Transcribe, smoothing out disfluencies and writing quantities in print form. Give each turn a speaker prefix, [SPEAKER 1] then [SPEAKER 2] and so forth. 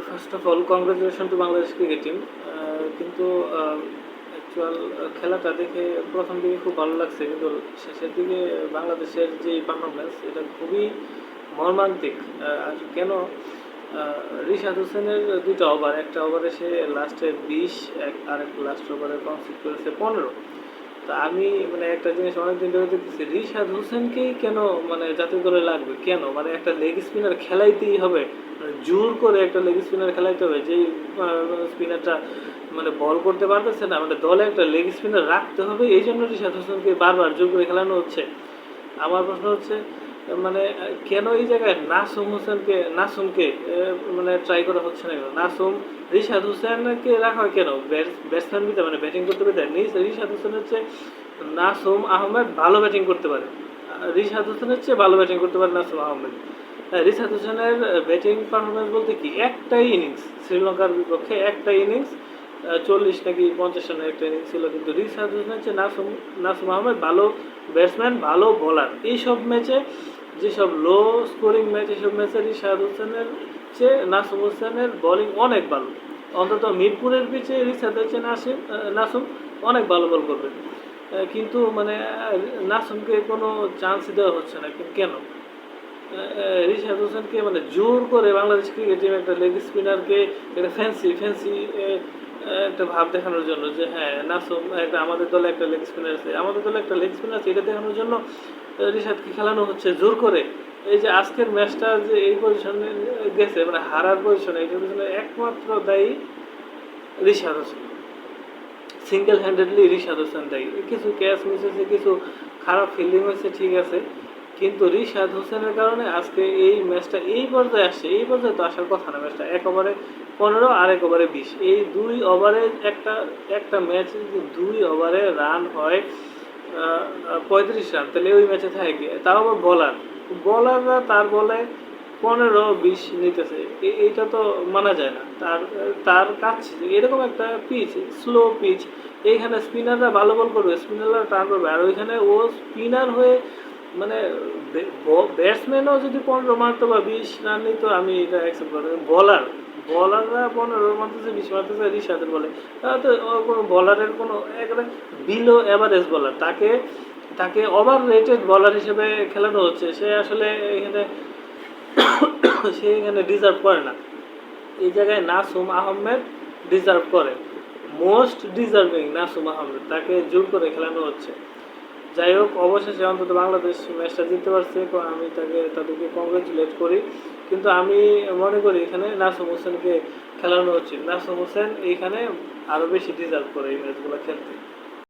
[SPEAKER 1] First of all congratulation two Bangladesh cricket team. কিন্তু actual খেলাটা দেখে প্রথম দিকে খুব ভালো লাগছে, কিন্তু শেষের দিকে বাংলাদেশের যে পারফরমেন্স এটা খুবই মর্মান্তিক। আর কেন রিশাদ হোসেনের দুটো ওভার, একটা ওভারে সে লাস্টে 20, আর একটা লাস্ট ওভারে কনসিড করেছে 15। তা আমি মানে একটা জিনিস অনেকদিন ধরে দেখতেছি, রিশাদ হোসেনকেই কেন মানে জাতীয় দলে লাগবে কেন? মানে একটা লেগ স্পিনার খেলাইতেই হবে, মানে জোর করে একটা লেগ স্পিনার খেলাইতে হবে, যেই স্পিনারটা মানে বল করতে পারতেছে না, মানে দলে একটা লেগ স্পিনার রাখতে হবে, এই জন্য রিশাদ হোসেনকে বারবার জোর করে খেলানো হচ্ছে। আমার প্রশ্ন হচ্ছে মানে কেন এই জায়গায় নাসুমকে মানে ট্রাই করা হচ্ছে না কেন? নাসুম রিশাদ হোসেনকে রাখা হয় কেন? ব্যাটসম্যান বিদে মানে ব্যাটিং করতে পেরে রিশাদ হোসেন হচ্ছে, নাসুম আহমেদ ভালো ব্যাটিং করতে পারে, রিশাদ হোসেনের চেয়ে ভালো ব্যাটিং করতে পারে নাসুম আহমেদ। রিশাদ হোসেনের ব্যাটিং পারফরমেন্স বলতে কি, একটাই ইনিংস শ্রীলঙ্কার বিপক্ষে, একটা ইনিংস 40 নাকি 50 রানের একটা ইনিংস ছিল, কিন্তু রিশাদ হোসেন হচ্ছে নাসুম আহমেদ ভালো ব্যাটসম্যান, ভালো বোলার। এইসব ম্যাচে, যেসব লো স্কোরিং ম্যাচ, এইসব ম্যাচে রিশাদ হোসেনের চেয়ে নাসুম হোসেনের বোলিং অনেক ভালো। অন্তত মিরপুরের পিচে রিশাদের চেয়ে নাসুম অনেক ভালো বল করবে। কিন্তু মানে নাসুমকে কোনো চান্স দেওয়া হচ্ছে না, কেন? রিশাদ হোসেনকে মানে জোর করে বাংলাদেশ ক্রিকেট টিম একটা লেগ স্পিনারকে একটা ফ্যান্সি একটা ভাব দেখানোর জন্য, যে হ্যাঁ নাসুম একটা আমাদের দলে একটা লেগ স্পিনার আছে, আমাদের দলে একটা লেগ স্পিনার আছে, এটা দেখানোর জন্য রিশাদকে খেলানো হচ্ছে জোর করে। এই যে আজকের ম্যাচটা যে এই পজিশনে গেছে, মানে হারার পজিশনে, এই পজিশনে একমাত্র দায়ী রিশাদ হোসেন, সিঙ্গেল হ্যান্ডেডলি রিশাদ হোসেন দায়ী। কিছু ক্যাচ মিস হয়েছে, কিছু খারাপ ফিল্ডিং হয়েছে, ঠিক আছে, কিন্তু রিশাদ হোসেনের কারণে আজকে এই ম্যাচটা এই পর্যায়ে আসছে। এই পর্যায়ে তো আসার কথা না। ম্যাচটা 1 ওভারে 15 আর 1 ওভারে 20, এই 2 ওভারে একটা ম্যাচে যদি 2 ওভারে রান হয় 35 রান, তাহলে ওই ম্যাচে থাকে কি? তাও আবার বলাররা তার বলে 15-20 নিতেছে, এইটা তো মানা যায় না। তার কাছে এরকম একটা পিচ, স্লো পিচ, এইখানে স্পিনাররা ভালো বল করবে, স্পিনাররা টার্ন করবে, আর ওইখানে ও স্পিনার হয়ে মানে ব্যাটসম্যানও যদি 15 মারতো বা 20 রান নিত, আমি এটা অ্যাকসেপ্ট করি। বলাররা 15 মারতেছে, 20 মারতেছে রিশাদের বলে, তাহলে তো কোনো বলারের কোনো একেবারে বিলো অ্যাভারেজ বলার, তাকে ওভার রেটেড বলার হিসেবে খেলানো হচ্ছে। সে আসলে এখানে সে এখানে ডিজার্ভ করে না। এই জায়গায় নাসুম আহমেদ ডিজার্ভ করে, মোস্ট ডিজার্ভিং নাসুম আহমেদ, তাকে জোর করে খেলানো হচ্ছে। যাই হোক, অবশেষে অন্তত বাংলাদেশ ম্যাচটা জিততে পারছে, আমি তাদেরকে কংগ্রেচুলেট করি। কিন্তু আমি মনে করি এখানে নাসুম হোসেনকে খেলানো উচিত। নাসুম হোসেন এইখানে আরও বেশি ডিজার্ভ করে এই ম্যাচগুলো খেলতে।